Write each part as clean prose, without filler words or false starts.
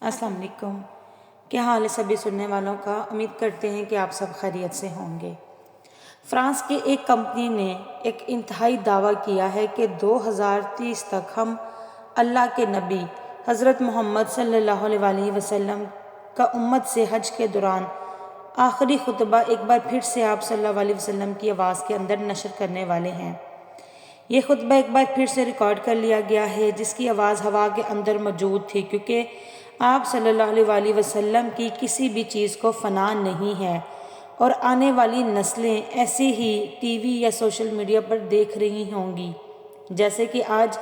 السلام علیکم۔ کیا حال ہے سبھی سننے والوں کا؟ امید کرتے ہیں کہ آپ سب خیریت سے ہوں گے۔ فرانس کی ایک کمپنی نے ایک انتہائی دعویٰ کیا ہے کہ 2030 تک ہم اللہ کے نبی حضرت محمد صلی اللہ علیہ وسلم کا امت سے حج کے دوران آخری خطبہ ایک بار پھر سے آپ صلی اللہ علیہ وسلم کی آواز کے اندر نشر کرنے والے ہیں۔ یہ خطبہ ایک بار پھر سے ریکارڈ کر لیا گیا ہے جس کی آواز ہوا کے اندر موجود تھی، کیونکہ آپ صلی اللہ علیہ وسلم کی کسی بھی چیز کو فنا نہیں ہے اور آنے والی نسلیں ایسے ہی ٹی وی یا سوشل میڈیا پر دیکھ رہی ہوں گی جیسے کہ آج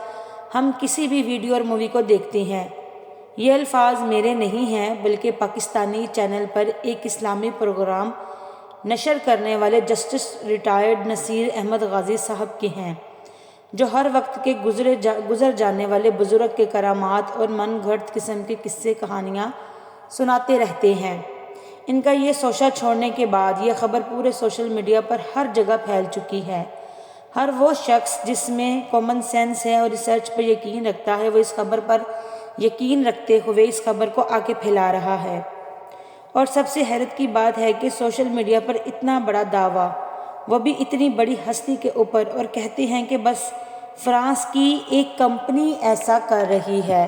ہم کسی بھی ویڈیو اور مووی کو دیکھتے ہیں۔ یہ الفاظ میرے نہیں ہیں بلکہ پاکستانی چینل پر ایک اسلامی پروگرام نشر کرنے والے جسٹس ریٹائرڈ نصیر احمد غازی صاحب کے ہیں، جو ہر وقت کے گزر جانے والے بزرگ کے کرامات اور من گھڑت قسم کے قصے کہانیاں سناتے رہتے ہیں۔ ان کا یہ شوشہ چھوڑنے کے بعد یہ خبر پورے سوشل میڈیا پر ہر جگہ پھیل چکی ہے۔ ہر وہ شخص جس میں کامن سینس ہے اور ریسرچ پر یقین رکھتا ہے، وہ اس خبر پر یقین رکھتے ہوئے اس خبر کو آگے پھیلا رہا ہے۔ اور سب سے حیرت کی بات ہے کہ سوشل میڈیا پر اتنا بڑا دعویٰ، وہ بھی اتنی بڑی ہستی کے اوپر، اور کہتے ہیں کہ بس فرانس کی ایک کمپنی ایسا کر رہی ہے۔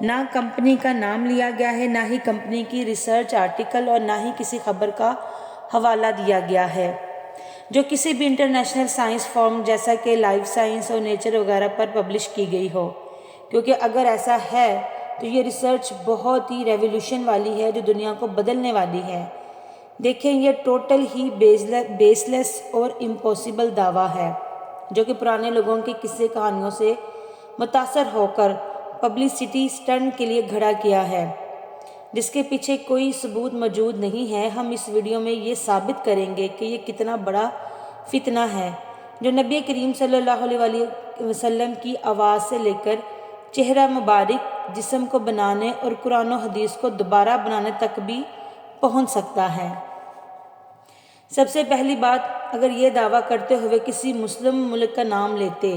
نہ کمپنی کا نام لیا گیا ہے، نہ ہی کمپنی کی ریسرچ آرٹیکل، اور نہ ہی کسی خبر کا حوالہ دیا گیا ہے جو کسی بھی انٹرنیشنل سائنس فارم جیسا کہ لائف سائنس اور نیچر وغیرہ پر پبلش کی گئی ہو، کیونکہ اگر ایسا ہے تو یہ ریسرچ بہت ہی ریولیوشن والی ہے جو دنیا کو بدلنے والی ہے۔ دیکھیں، یہ ٹوٹل ہی بیس لیس اور امپاسبل دعویٰ ہے جو کہ پرانے لوگوں کے قصے کہانیوں سے متاثر ہو کر پبلسٹی اسٹنٹ کے لیے گھڑا کیا ہے، جس کے پیچھے کوئی ثبوت موجود نہیں ہے۔ ہم اس ویڈیو میں یہ ثابت کریں گے کہ یہ کتنا بڑا فتنہ ہے جو نبی کریم صلی اللہ علیہ وسلم کی آواز سے لے کر چہرہ مبارک، جسم کو بنانے اور قرآن و حدیث کو دوبارہ بنانے تک بھی پہنچ سکتا ہے۔ سب سے پہلی بات، اگر یہ دعویٰ کرتے ہوئے کسی مسلم ملک کا نام لیتے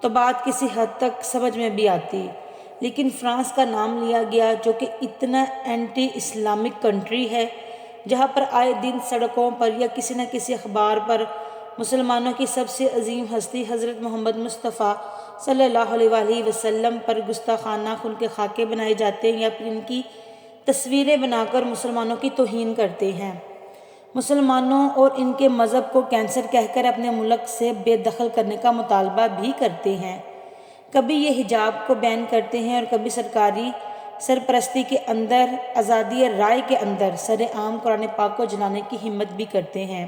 تو بات کسی حد تک سمجھ میں بھی آتی، لیکن فرانس کا نام لیا گیا جو کہ اتنا اینٹی اسلامک کنٹری ہے، جہاں پر آئے دن سڑکوں پر یا کسی نہ کسی اخبار پر مسلمانوں کی سب سے عظیم ہستی حضرت محمد مصطفیٰ صلی اللہ علیہ وسلم پر گستاخانہ خون کے خاکے بنائے جاتے ہیں یا پھر ان کی تصویریں بنا کر مسلمانوں کی توہین کرتے ہیں، مسلمانوں اور ان کے مذہب کو کینسر کہہ کر اپنے ملک سے بے دخل کرنے کا مطالبہ بھی کرتے ہیں۔ کبھی یہ حجاب کو بین کرتے ہیں اور کبھی سرکاری سرپرستی کے اندر آزادی رائے کے اندر سر عام قرآن پاک کو جلانے کی ہمت بھی کرتے ہیں۔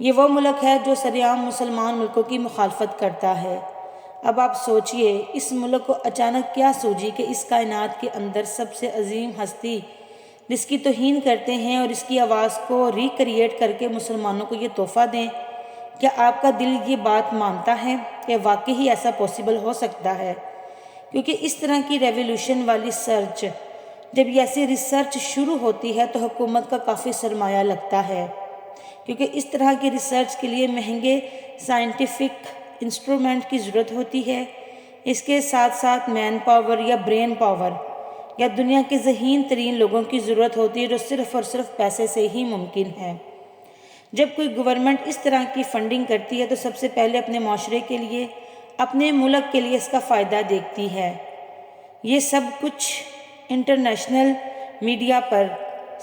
یہ وہ ملک ہے جو سر عام مسلمان ملکوں کی مخالفت کرتا ہے۔ اب آپ سوچئے، اس ملک کو اچانک کیا سوجی کہ اس کائنات کے اندر سب سے عظیم ہستی جس کی توہین کرتے ہیں اور اس کی آواز کو ریکریٹ کر کے مسلمانوں کو یہ تحفہ دیں۔ کیا آپ کا دل یہ بات مانتا ہے کہ واقعی ایسا پاسبل ہو سکتا ہے؟ کیونکہ اس طرح کی ریولیوشن والی سرچ، جب ایسی ریسرچ شروع ہوتی ہے تو حکومت کا کافی سرمایہ لگتا ہے، کیونکہ اس طرح کی ریسرچ کے لیے مہنگے سائنٹیفک انسٹرومنٹ کی ضرورت ہوتی ہے۔ اس کے ساتھ ساتھ مین پاور یا برین پاور یا دنیا کے ذہین ترین لوگوں کی ضرورت ہوتی ہے، جو صرف اور صرف پیسے سے ہی ممکن ہے۔ جب کوئی گورنمنٹ اس طرح کی فنڈنگ کرتی ہے تو سب سے پہلے اپنے معاشرے کے لیے، اپنے ملک کے لیے اس کا فائدہ دیکھتی ہے۔ یہ سب کچھ انٹرنیشنل میڈیا پر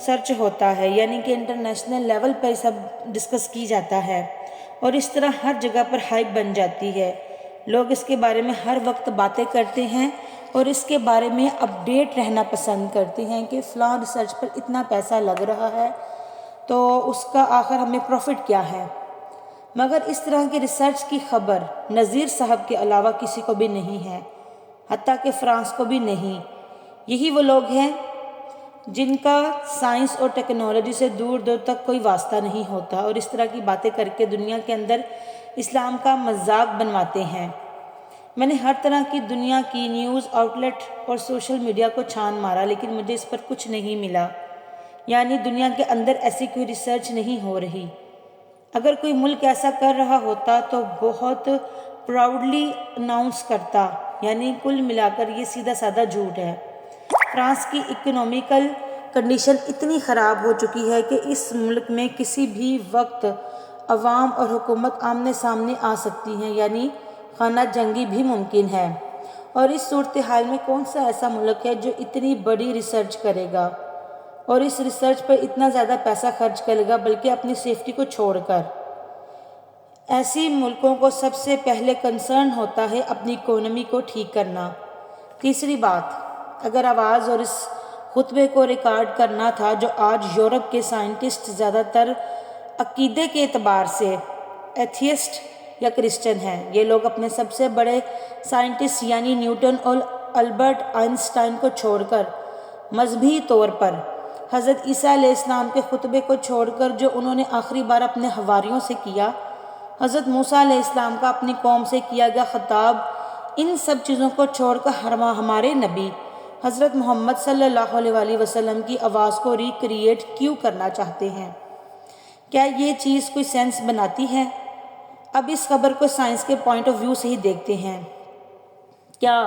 سرچ ہوتا ہے، یعنی کہ انٹرنیشنل لیول پر سب ڈسکس کی جاتا ہے، اور اس طرح ہر جگہ پر ہائپ بن جاتی ہے۔ لوگ اس کے بارے میں ہر وقت باتیں کرتے ہیں اور اس کے بارے میں اپڈیٹ رہنا پسند کرتے ہیں کہ فلاں ریسرچ پر اتنا پیسہ لگ رہا ہے تو اس کا آخر ہمیں پروفٹ کیا ہے۔ مگر اس طرح کی ریسرچ کی خبر نذیر صاحب کے علاوہ کسی کو بھی نہیں ہے، حتیٰ کہ فرانس کو بھی نہیں۔ یہی وہ لوگ ہیں جن کا سائنس اور ٹیکنالوجی سے دور دور تک کوئی واسطہ نہیں ہوتا، اور اس طرح کی باتیں کر کے دنیا کے اندر اسلام کا مذاق بنواتے ہیں۔ میں نے ہر طرح کی دنیا کی نیوز آؤٹلیٹ اور سوشل میڈیا کو چھان مارا، لیکن مجھے اس پر کچھ نہیں ملا، یعنی دنیا کے اندر ایسی کوئی ریسرچ نہیں ہو رہی۔ اگر کوئی ملک ایسا کر رہا ہوتا تو بہت پراؤڈلی اناؤنس کرتا، یعنی کل ملا کر یہ سیدھا سادہ جھوٹ ہے۔ فرانس کی اکنامیکل کنڈیشن اتنی خراب ہو چکی ہے کہ اس ملک میں کسی بھی وقت عوام اور حکومت آمنے سامنے آ سکتی ہیں، یعنی خانہ جنگی بھی ممکن ہے۔ اور اس صورتحال میں کون سا ایسا ملک ہے جو اتنی بڑی ریسرچ کرے گا اور اس ریسرچ پر اتنا زیادہ پیسہ خرچ کرے گا، بلکہ اپنی سیفٹی کو چھوڑ کر؟ ایسی ملکوں کو سب سے پہلے کنسرن ہوتا ہے اپنی اکانومی کو ٹھیک کرنا۔ تیسری بات، اگر آواز اور اس خطبے کو ریکارڈ کرنا تھا جو آج یورپ کے سائنٹسٹ زیادہ تر عقیدے کے اعتبار سے ایتھیسٹ یا کرسچن ہیں۔ یہ لوگ اپنے سب سے بڑے سائنٹسٹ یعنی نیوٹن اور البرٹ آئنسٹائن کو چھوڑ کر، مذہبی طور پر حضرت عیسیٰ علیہ السلام کے خطبے کو چھوڑ کر جو انہوں نے آخری بار اپنے حواریوں سے کیا، حضرت موسیٰ علیہ السلام کا اپنی قوم سے کیا گیا خطاب، ان سب چیزوں کو چھوڑ کر ہمارے نبی حضرت محمد صلی اللہ علیہ وآلہ وسلم کی آواز کو ریکریٹ کیوں کرنا چاہتے ہیں؟ کیا یہ چیز کوئی سینس بناتی ہے؟ اب اس خبر کو سائنس کے پوائنٹ آف ویو سے ہی دیکھتے ہیں۔ کیا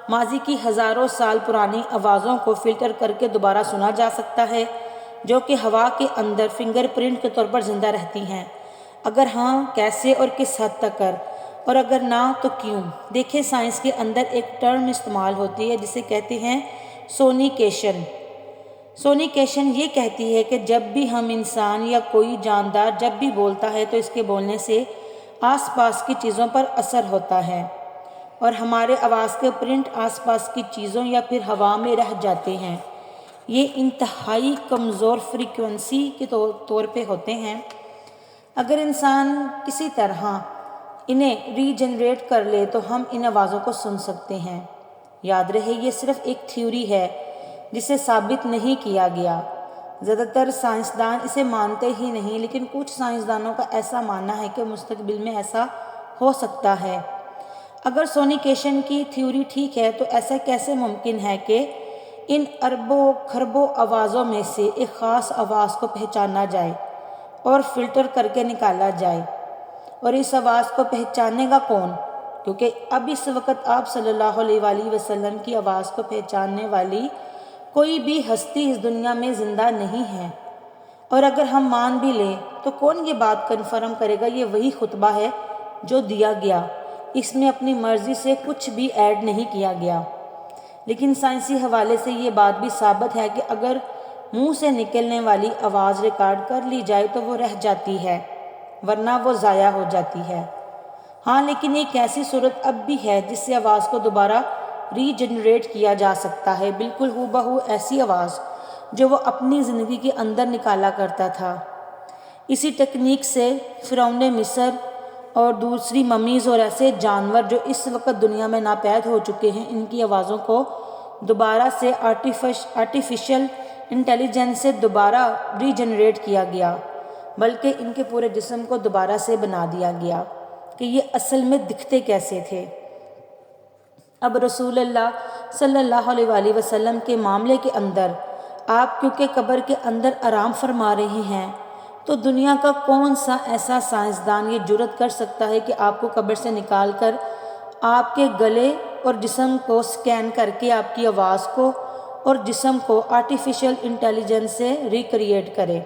ماضی کی ہزاروں سال پرانی آوازوں کو فلٹر کر کے دوبارہ سنا جا سکتا ہے، جو کہ ہوا کے اندر فنگر پرنٹ کے طور پر زندہ رہتی ہیں؟ اگر ہاں، کیسے اور کس حد تک کر؟ اور اگر نہ تو کیوں؟ دیکھیں، سائنس کے اندر ایک ٹرم استعمال ہوتی ہے جسے کہتے ہیں سونیکیشن۔ سونیکیشن یہ کہتی ہے کہ جب بھی ہم انسان یا کوئی جاندار جب بھی بولتا ہے تو اس کے بولنے سے آس پاس کی چیزوں پر اثر ہوتا ہے اور ہمارے آواز کے پرنٹ آس پاس کی چیزوں یا پھر ہوا میں رہ جاتے ہیں۔ یہ انتہائی کمزور فریکوینسی کے طور پہ ہوتے ہیں۔ اگر انسان کسی طرح انہیں ری جنریٹ کر لے تو ہم ان آوازوں کو سن سکتے ہیں۔ یاد رہے، یہ صرف ایک تھیوری ہے جسے ثابت نہیں کیا گیا۔ زیادہ تر سائنسدان اسے مانتے ہی نہیں، لیکن کچھ سائنسدانوں کا ایسا ماننا ہے کہ مستقبل میں ایسا ہو سکتا ہے۔ اگر سونیکیشن کی تھیوری ٹھیک ہے تو ایسا کیسے ممکن ہے کہ ان اربوں کھربوں آوازوں میں سے ایک خاص آواز کو پہچانا جائے اور فلٹر کر کے نکالا جائے؟ اور اس آواز کو پہچانے گا کون؟ کیونکہ اب اس وقت آپ صلی اللہ علیہ وآلہ وسلم کی آواز کو پہچاننے والی کوئی بھی ہستی اس دنیا میں زندہ نہیں ہے۔ اور اگر ہم مان بھی لیں تو کون یہ بات کنفرم کرے گا؟ یہ وہی خطبہ ہے جو دیا گیا، اس میں اپنی مرضی سے کچھ بھی ایڈ نہیں کیا گیا۔ لیکن سائنسی حوالے سے یہ بات بھی ثابت ہے کہ اگر منہ سے نکلنے والی آواز ریکارڈ کر لی جائے تو وہ رہ جاتی ہے، ورنہ وہ ضائع ہو جاتی ہے۔ ہاں، لیکن ایک ایسی صورت اب بھی ہے جس سے آواز کو دوبارہ ری جنریٹ کیا جا سکتا ہے، بالکل ہو بہو ایسی آواز جو وہ اپنی زندگی کے اندر نکالا کرتا تھا۔ اسی ٹیکنیک سے فرعون مصر اور دوسری ممیز اور ایسے جانور جو اس وقت دنیا میں ناپید ہو چکے ہیں، ان کی آوازوں کو دوبارہ سے آرٹیفیشل انٹیلیجنس سے دوبارہ ری جنریٹ کیا گیا، بلکہ ان کے پورے جسم کو دوبارہ سے بنا دیا گیا کہ یہ اصل میں دکھتے کیسے تھے۔ اب رسول اللہ صلی اللہ علیہ وآلہ وسلم کے معاملے کے اندر آپ کیونکہ قبر کے اندر آرام فرما رہے ہیں، تو دنیا کا کون سا ایسا سائنسدان یہ جرأت کر سکتا ہے کہ آپ کو قبر سے نکال کر آپ کے گلے اور جسم کو سکین کر کے آپ کی آواز کو اور جسم کو آرٹیفیشل انٹیلیجنس سے ریکریٹ کرے؟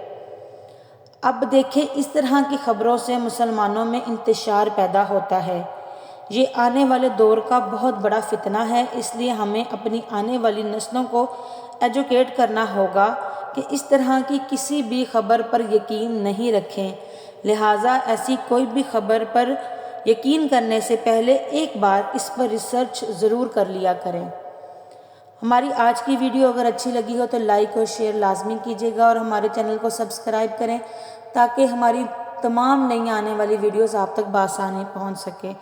اب دیکھیں، اس طرح کی خبروں سے مسلمانوں میں انتشار پیدا ہوتا ہے۔ یہ آنے والے دور کا بہت بڑا فتنہ ہے، اس لیے ہمیں اپنی آنے والی نسلوں کو ایجوکیٹ کرنا ہوگا کہ اس طرح کی کسی بھی خبر پر یقین نہیں رکھیں۔ لہٰذا ایسی کوئی بھی خبر پر یقین کرنے سے پہلے ایک بار اس پر ریسرچ ضرور کر لیا کریں۔ ہماری آج کی ویڈیو اگر اچھی لگی ہو تو لائک اور شیئر لازمی کیجیے گا، اور ہمارے چینل کو سبسکرائب کریں تاکہ ہماری تمام نئی آنے والی ویڈیوز آپ تک بآسانی پہنچ سکیں،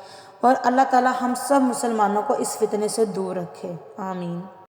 اور اللہ تعالی ہم سب مسلمانوں کو اس فتنے سے دور رکھے۔ آمین۔